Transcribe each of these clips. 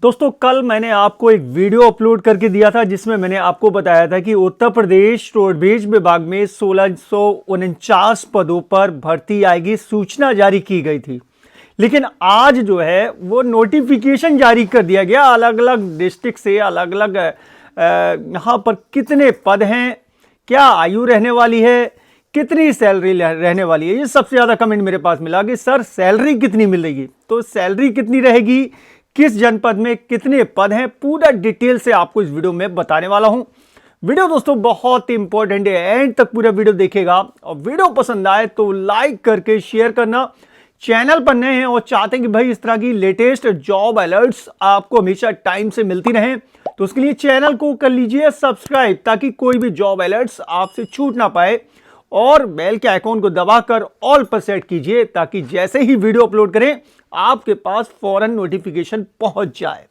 दोस्तों कल मैंने आपको एक वीडियो अपलोड करके दिया था जिसमें मैंने आपको बताया था कि उत्तर प्रदेश रोडवेज विभाग में 1649 पदों पर भर्ती आएगी, सूचना जारी की गई थी। लेकिन आज जो है वो नोटिफिकेशन जारी कर दिया गया। अलग अलग डिस्ट्रिक्ट से अलग अलग यहाँ पर कितने पद हैं, क्या आयु रहने वाली है, कितनी सैलरी रहने वाली है। ये सबसे ज़्यादा कमेंट मेरे पास मिला कि सर सैलरी कितनी मिल रही है, तो सैलरी कितनी रहेगी, किस जनपद में कितने पद हैं, पूरा डिटेल से आपको इस वीडियो में बताने वाला हूं। वीडियो दोस्तों बहुत इंपॉर्टेंट है, एंड तक पूरा वीडियो देखिएगा और वीडियो पसंद आए तो लाइक करके शेयर करना। चैनल पर नए हैं और चाहते हैं कि भाई इस तरह की लेटेस्ट जॉब अलर्ट्स आपको हमेशा टाइम से मिलती रहें, तो उसके लिए चैनल को कर लीजिए सब्सक्राइब ताकि कोई भी जॉब अलर्ट्स आपसे छूट ना पाए, और बेल के आइकॉन को दबाकर ऑल पर सेट कीजिए ताकि जैसे ही वीडियो अपलोड करें आपके पास फौरन नोटिफिकेशन पहुंच जाए।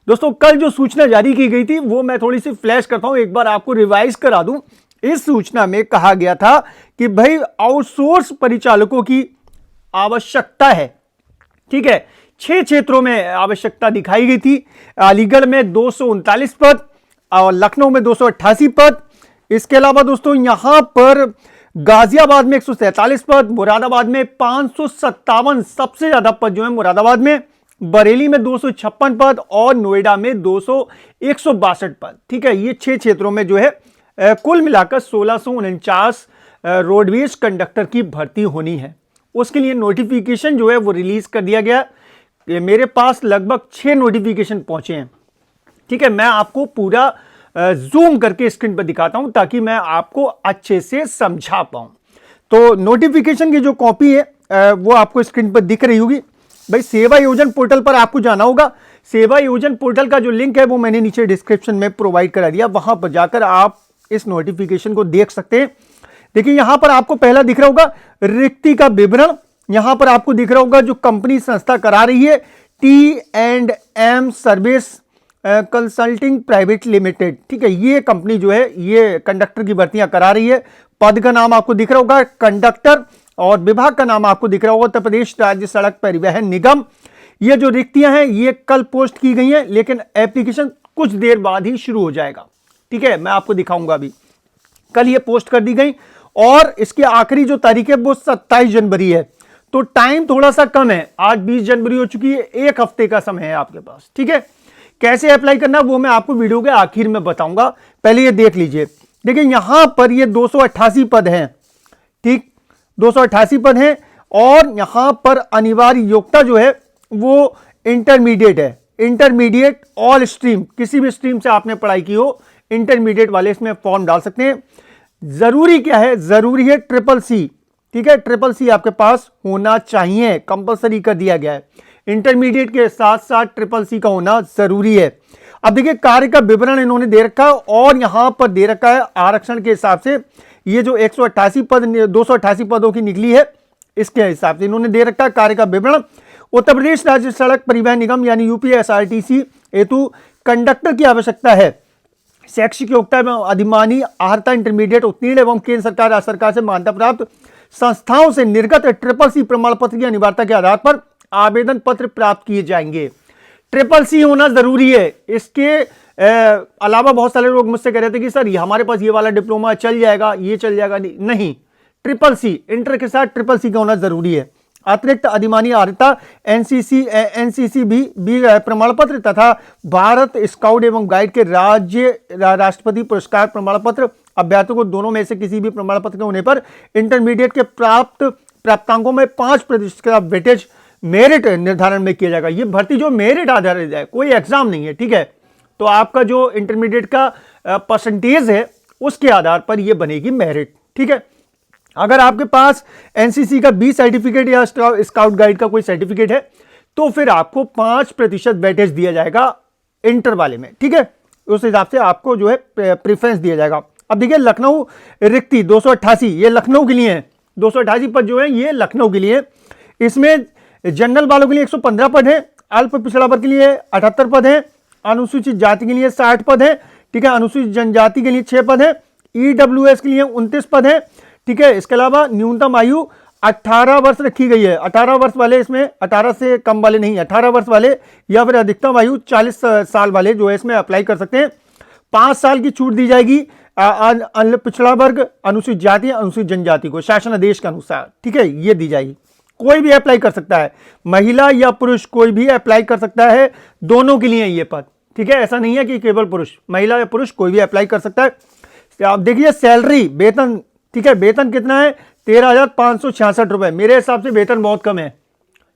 दोस्तों कल जो सूचना जारी की गई थी वो मैं थोड़ी सी फ्लैश करता हूं, एक बार आपको रिवाइज करा दूं। इस सूचना में कहा गया था कि भाई आउटसोर्स परिचालकों की आवश्यकता है। ठीक है, 6 क्षेत्रों में आवश्यकता दिखाई गई थी। अलीगढ़ में 239 पद और लखनऊ में 288 पद। इसके अलावा दोस्तों यहां पर गाजियाबाद में 147 पद, मुरादाबाद में 557, सबसे ज्यादा पद जो है मुरादाबाद में, बरेली में 256 पद और नोएडा में 162 पद। ठीक है, ये 6 क्षेत्रों में जो है कुल मिलाकर 1649 रोडवेज कंडक्टर की भर्ती होनी है। उसके लिए नोटिफिकेशन जो है वो रिलीज कर दिया गया। मेरे पास लगभग 6 नोटिफिकेशन पहुंचे हैं। ठीक है, मैं आपको पूरा जूम करके स्क्रीन पर दिखाता हूं ताकि मैं आपको अच्छे से समझा पाऊं। तो नोटिफिकेशन की जो कॉपी है वो आपको स्क्रीन पर दिख रही होगी। भाई सेवा योजन पोर्टल पर आपको जाना होगा। सेवा योजन पोर्टल का जो लिंक है वो मैंने नीचे डिस्क्रिप्शन में प्रोवाइड करा दिया, वहां पर जाकर आप इस नोटिफिकेशन को देख सकते हैं। देखिए यहां पर आपको पहला दिख रहा होगा रिक्ति का विवरण। यहां पर आपको दिख रहा होगा जो कंपनी संस्था करा रही है, T&M service consulting private limited. ठीक है, ये कंपनी जो है ये कंडक्टर की भर्तियां करा रही है। पद का नाम आपको दिख रहा होगा कंडक्टर, और विभाग का नाम आपको दिख रहा होगा उत्तर प्रदेश राज्य सड़क परिवहन निगम। ये जो रिक्तियां हैं ये कल पोस्ट की गई हैं, लेकिन एप्लीकेशन कुछ देर बाद ही शुरू हो जाएगा। ठीक है, मैं आपको दिखाऊंगा अभी। कल ये पोस्ट कर दी गई और इसकी आखिरी जो तारीख है वो 27 जनवरी है, तो टाइम थोड़ा सा कम है। आज 20 जनवरी हो चुकी है, एक हफ्ते का समय है आपके पास। ठीक है, कैसे अप्लाई करना वो मैं आपको वीडियो के आखिर में बताऊंगा, पहले ये देख लीजिए। देखिए यहां पर ये 288 पद हैं। ठीक, 288 पद हैं और यहां पर अनिवार्य योग्यता जो है वो इंटरमीडिएट है। इंटरमीडिएट ऑल स्ट्रीम, किसी भी स्ट्रीम से आपने पढ़ाई की हो, इंटरमीडिएट वाले इसमें फॉर्म डाल सकते हैं। जरूरी क्या है, जरूरी है CCC। ठीक है, CCC आपके पास होना चाहिए, कंपलसरी कर दिया गया है। इंटरमीडिएट के साथ साथ CCC का होना जरूरी है। अब देखिए कार्य का विवरण इन्होंने दे रखा है और यहां पर दे रखा है आरक्षण के हिसाब से। ये जो 188 पद 288 पदों की निकली है इसके हिसाब से इन्होंने दे रखा है कार्य का विवरण। उत्तर प्रदेश राज्य सड़क परिवहन निगम यानी UPSRTC हेतु कंडक्टर की आवश्यकता है। शैक्षिक योग्यता एवं अधिमानी आहर्ता इंटरमीडिएट उत्तीर्ण एवं केंद्र सरकार राज्य सरकार से मान्यता प्राप्त संस्थाओं से निर्गत CCC प्रमाण पत्र की अनिवार्यता के आधार पर आवेदन पत्र प्राप्त किए जाएंगे। CCC होना जरूरी है। इसके अलावा बहुत सारे लोग मुझसे कह रहे थे कि सर हमारे पास ये वाला डिप्लोमा चल जाएगा, ये चल जाएगा। नहीं, CCC इंटर के साथ CCC का होना जरूरी है। अतिरिक्त अधिमानी अर्हता NCC भी प्रमाण पत्र तथा भारत स्काउट एवं गाइड के राज्य राष्ट्रपति पुरस्कार प्रमाण पत्र अभ्यर्थियों को दोनों में से किसी भी प्रमाण पत्र के होने पर इंटरमीडिएट के प्राप्तांकों में 5% का वेटेज मेरिट निर्धारण में किया जाएगा। ये भर्ती जो मेरिट आधारित है, कोई एग्जाम नहीं है। ठीक है, तो आपका जो इंटरमीडिएट का परसेंटेज है उसके आधार पर यह बनेगी मेरिट। ठीक है, अगर आपके पास NCC का B सर्टिफिकेट या स्काउट गाइड का कोई सर्टिफिकेट है तो फिर आपको 5% वेटेज दिया जाएगा इंटर वाले में। ठीक है, उस हिसाब से आपको जो है प्रेफरेंस दिया जाएगा। अब देखिए लखनऊ रिक्ति 288, ये लखनऊ के लिए है। 288 पद जो है ये लखनऊ के लिए। इसमें जनरल वालों के लिए 115 पद है, अल्प पिछड़ा वर्ग के लिए 78 पद है, अनुसूचित जाति के लिए 60 पद है। ठीक है, अनुसूचित जनजाति के लिए 6 पद है, EWS के लिए 29 पद है। ठीक है, इसके अलावा न्यूनतम आयु 18 वर्ष रखी गई है। 18 वर्ष वाले इसमें, 18 से कम वाले नहीं, 18 वर्ष वाले या फिर अधिकतम आयु 40 साल वाले जो है इसमें अप्लाई कर सकते हैं। 5 साल की छूट दी जाएगी पिछड़ा वर्ग, अनुसूचित जाति, अनुसूचित जनजाति को शासन आदेश के अनुसार, ठीक है, ये दी जाएगी। कोई भी अप्लाई कर सकता है, महिला या पुरुष कोई भी अप्लाई कर सकता है, दोनों के लिए ये पद, ठीक है। ऐसा नहीं है कि केवल पुरुष, महिला या पुरुष कोई भी अप्लाई कर सकता है। आप देखिए सैलरी, वेतन, ठीक है, वेतन कितना है, 13,566 रुपए। मेरे हिसाब से वेतन बहुत कम है,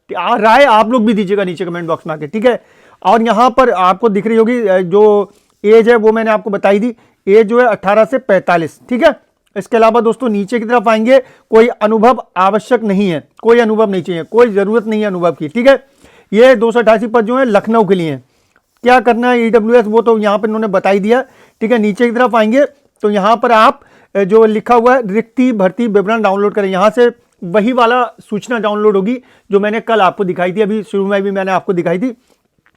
राय आप लोग भी दीजिएगा नीचे कमेंट बॉक्स में आके, ठीक है। और यहां पर आपको दिख रही होगी जो एज है वो मैंने आपको बताई दी, एज जो है 18 से 45, ठीक है। इसके अलावा दोस्तों नीचे की तरफ आएंगे, कोई अनुभव आवश्यक नहीं है, कोई अनुभव नहीं चाहिए, कोई जरूरत नहीं है अनुभव की, ठीक है। ये 288 पद जो है लखनऊ के लिए, क्या करना है ईडब्ल्यूएस वो तो यहाँ पर इन्होंने बताई दिया, ठीक है। नीचे की तरफ आएंगे तो यहाँ पर आप जो लिखा हुआ है रिक्ति भर्ती विवरण डाउनलोड करें, यहाँ से वही वाला सूचना डाउनलोड होगी जो मैंने कल आपको दिखाई थी, अभी शुरू में भी मैंने आपको दिखाई थी।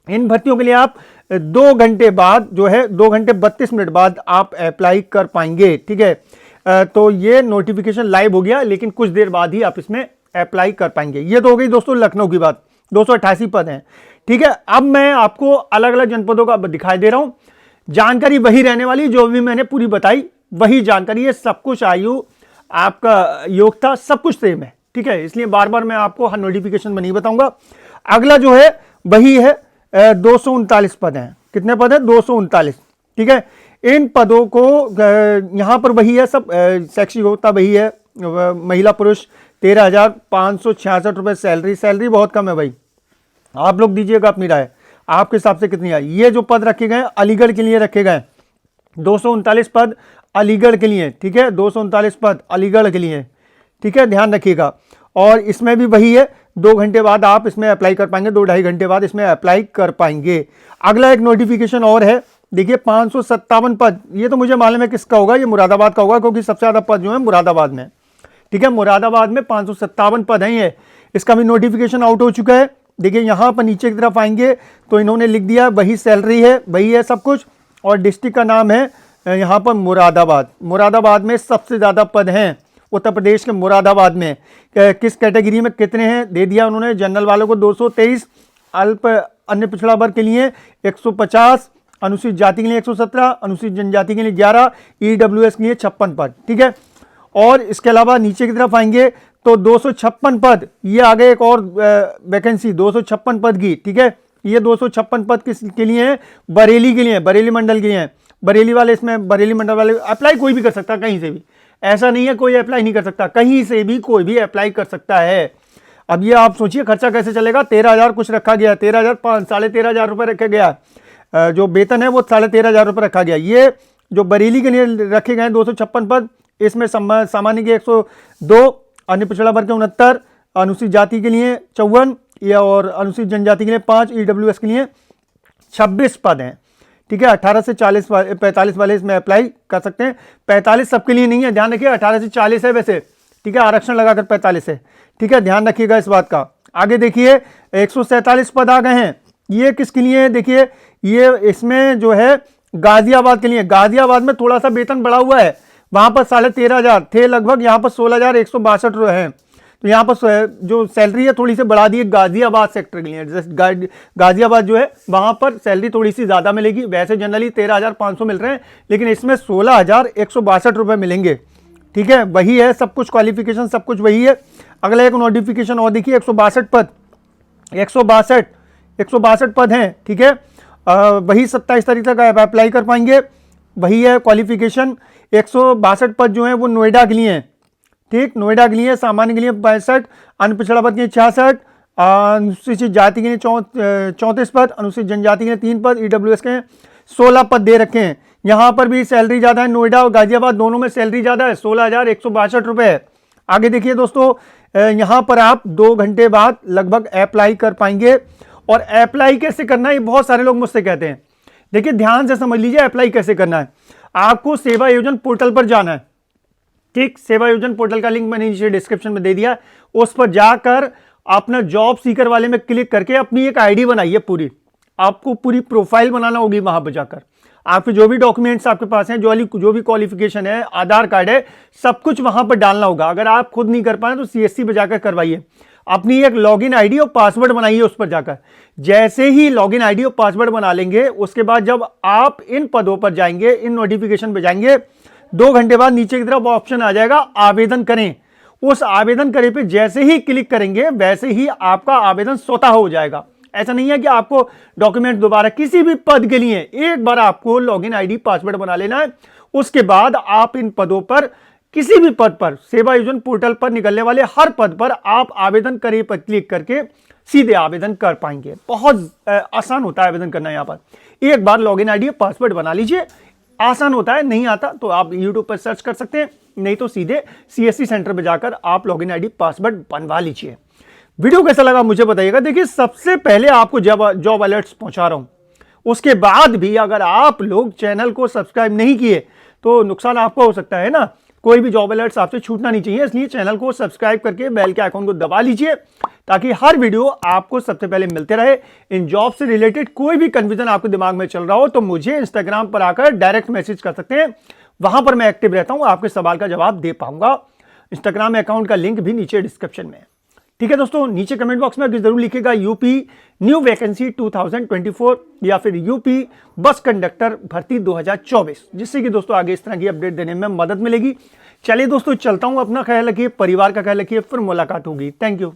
इन भर्तियों के लिए आप 2 घंटे बाद जो है 2 घंटे 32 मिनट बाद आप अप्लाई कर पाएंगे, ठीक है। तो ये नोटिफिकेशन लाइव हो गया, लेकिन कुछ देर बाद ही आप इसमें अप्लाई कर पाएंगे। ये तो हो गई दोस्तों लखनऊ की बात, 288 पद हैं, ठीक है। अब मैं आपको अलग अलग जनपदों का दिखाई दे रहा हूं, जानकारी वही रहने वाली जो भी मैंने पूरी बताई, वही जानकारी है, सब कुछ आयु, आपका योग्यता, सब कुछ सेम है, ठीक है। इसलिए बार बार मैं आपको हर नोटिफिकेशन में नहीं बताऊंगा। अगला जो है वही है 239 पद हैं। कितने पद हैं? 239, ठीक है। इन पदों को यहां पर वही है, सब शैक्षिक योग्यता वही है, महिला पुरुष 13,566 रुपए सैलरी। सैलरी बहुत कम है भाई, आप लोग दीजिएगा अपनी राय, आपके हिसाब से कितनी आई। ये जो पद रखे गए अलीगढ़ के लिए रखे गए, 239 पद अलीगढ़ के लिए, ठीक है, 239 पद अलीगढ़ के लिए, ठीक है, ध्यान रखिएगा। और इसमें भी वही है, 2 घंटे बाद आप इसमें अप्लाई कर पाएंगे, 2-2.5 घंटे बाद इसमें अप्लाई कर पाएंगे। अगला एक नोटिफिकेशन और है, देखिए 557 पद, ये तो मुझे मालूम है किसका होगा, ये मुरादाबाद का होगा, क्योंकि सबसे ज्यादा पद जो है मुरादाबाद में, ठीक है। मुरादाबाद में 557 पद हैं ये, इसका भी नोटिफिकेशन आउट हो चुका है। देखिए यहां पर नीचे की तरफ आएंगे तो इन्होंने लिख दिया वही सैलरी है, वही है सब कुछ, और डिस्ट्रिक्ट का नाम है यहाँ पर मुरादाबाद। मुरादाबाद में सबसे ज़्यादा पद हैं उत्तर प्रदेश के मुरादाबाद में। किस कैटेगरी में कितने हैं दे दिया उन्होंने, जनरल वालों को 223, अल्प अन्य पिछड़ा वर्ग के लिए 150, अनुसूचित जाति के लिए 117, अनुसूचित जनजाति के लिए 11, ईडब्ल्यूएस के लिए 56 पद, ठीक है। और इसके अलावा नीचे की तरफ आएंगे तो 256 पद, ये आगे एक और वैकेंसी 256 पद की, ठीक है। ये 256 पद किस के लिए है? बरेली के लिए, बरेली मंडल के लिए है। बरेली वाले, इसमें बरेली मंडल वाले अप्लाई कोई भी कर सकता है, कहीं से भी, ऐसा नहीं है कोई अप्लाई नहीं कर सकता, कहीं से भी कोई भी अप्लाई कर सकता है। अब ये आप सोचिए खर्चा कैसे चलेगा, 13,000 कुछ रखा गया, 13,000 13,500 रुपये रखा गया, जो वेतन है वो 13,500 रुपये रखा गया। ये जो बरेली के लिए रखे गए 256 पद, इसमें सामान्य के 102, अन्य पिछड़ा वर्ग के 69, अनुसूचित जाति के लिए 54 या और अनुसूचित जनजाति के लिए 5, ईडब्ल्यूएस के लिए 26 पद हैं, ठीक है। 18 से 45 वाले इसमें अप्लाई कर सकते हैं। 45 सबके लिए नहीं है, ध्यान रखिए, 18 से 40 है वैसे, ठीक है, आरक्षण लगाकर 45 है, ठीक है, ध्यान रखिएगा इस बात का। आगे देखिए 147 पद आ गए हैं, ये किसके लिए है? देखिए ये इसमें जो है गाजियाबाद के लिए, गाजियाबाद में थोड़ा सा वेतन बढ़ा हुआ है, वहां पर 13,500 थे लगभग, यहाँ पर 16,162 रुपये हैं। तो यहाँ पर जो सैलरी है थोड़ी सी बढ़ा दी है गाजियाबाद सेक्टर के लिए, जैसे गाजियाबाद जो है वहां पर सैलरी थोड़ी सी ज्यादा मिलेगी, वैसे जनरली 13,500 मिल रहे हैं, लेकिन इसमें 16,162 रुपये मिलेंगे, ठीक है। वही है सब कुछ, क्वालिफिकेशन सब कुछ वही है। अगला एक नोटिफिकेशन और देखिए 162 पद, 162 पद हैं, ठीक है। वही 27 तारीख तक आप अप्लाई कर पाएंगे, वही है क्वालिफिकेशन। 162 पद जो है वो नोएडा के लिए, ठीक, नोएडा के लिए, सामान्य के लिए 65, अन्य पिछड़ा वर्ग के लिए 66, अनुसूचित जाति के लिए 34 पद, अनुसूचित जनजाति के लिए 3 पद, ईडब्ल्यूएस के 16 पद दे रखे हैं। यहाँ पर भी सैलरी ज्यादा है, नोएडा और गाजियाबाद दोनों में सैलरी ज्यादा है, 16,162 रुपये। आगे देखिए दोस्तों, यहाँ पर आप 2 घंटे बाद लगभग अप्लाई कर पाएंगे। और अप्लाई कैसे करना है, ये बहुत सारे लोग मुझसे कहते हैं। देखिए ध्यान से समझ लीजिए अप्लाई कैसे करना है। आपको सेवा योजन पोर्टल पर जाना है, ठीक, सेवा योजन पोर्टल का लिंक मैंने नीचे डिस्क्रिप्शन में दे दिया, उस पर जाकर अपना जॉब सीकर वाले में क्लिक करके अपनी एक आईडी बनाइए, पूरी आपको पूरी प्रोफाइल बनाना होगी वहां पर जाकर। आपके जो भी डॉक्यूमेंट्स आपके पास हैं, जो भी क्वालिफिकेशन है, आधार कार्ड है, सब कुछ वहां पर डालना होगा। अगर आप खुद नहीं कर पाए तो सीएससी पे जाकर करवाइए। अपनी एक लॉगिन आईडी और पासवर्ड बनाइए उस पर जाकर। जैसे ही लॉगिन आईडी और पासवर्ड बना लेंगे, उसके बाद जब आप इन पदों पर जाएंगे, इन नोटिफिकेशन पे जाएंगे, 2 घंटे बाद नीचे की तरफ ऑप्शन आ जाएगा आवेदन करें। उस आवेदन करें पे जैसे ही क्लिक करेंगे, वैसे ही आपका आवेदन स्वतः हो जाएगा। ऐसा नहीं है कि आपको डॉक्यूमेंट दोबारा, किसी भी पद के लिए एक बार आपको लॉगिन आईडी पासवर्ड बना लेना है। उसके बाद आप इन पदों पर, किसी भी पद पर, सेवा योजन पोर्टल पर निकलने वाले हर पद पर आप आवेदन करें पर क्लिक करके सीधे आवेदन कर पाएंगे। बहुत आसान होता है आवेदन करना। यहां पर एक बार लॉगिन आईडी पासवर्ड बना लीजिए, आसान होता है। नहीं आता तो आप यूट्यूब पर सर्च कर सकते हैं, नहीं तो सीधे सीएससी सेंटर पर जाकर आप लॉगिन आईडी पासवर्ड बनवा लीजिए। वीडियो कैसा लगा मुझे बताइएगा। देखिए, सबसे पहले आपको जॉब अलर्ट्स पहुंचा रहा हूं, उसके बाद भी अगर आप लोग चैनल को सब्सक्राइब नहीं किए तो नुकसान आपको हो सकता है ना। कोई भी जॉब अलर्ट्स आपसे छूटना नहीं चाहिए, इसलिए चैनल को सब्सक्राइब करके बेल के आइकॉन को दबा लीजिए, ताकि हर वीडियो आपको सबसे पहले मिलते रहे। इन जॉब से रिलेटेड कोई भी कंफ्यूजन आपके दिमाग में चल रहा हो तो मुझे इंस्टाग्राम पर आकर डायरेक्ट मैसेज कर सकते हैं, वहां पर मैं एक्टिव रहता हूं, आपके सवाल का जवाब दे पाऊंगा। इंस्टाग्राम अकाउंट का लिंक भी नीचे डिस्क्रिप्शन में है। ठीक है दोस्तों, नीचे कमेंट बॉक्स में जरूर लिखिएगा यूपी न्यू वैकेंसी 2024 या फिर यूपी बस कंडक्टर भर्ती 2024, जिससे कि दोस्तों आगे इस तरह की अपडेट देने में मदद मिलेगी। चलिए दोस्तों, चलता हूं, अपना ख्याल रखिए, परिवार का ख्याल रखिए, फिर मुलाकात होगी। Thank you.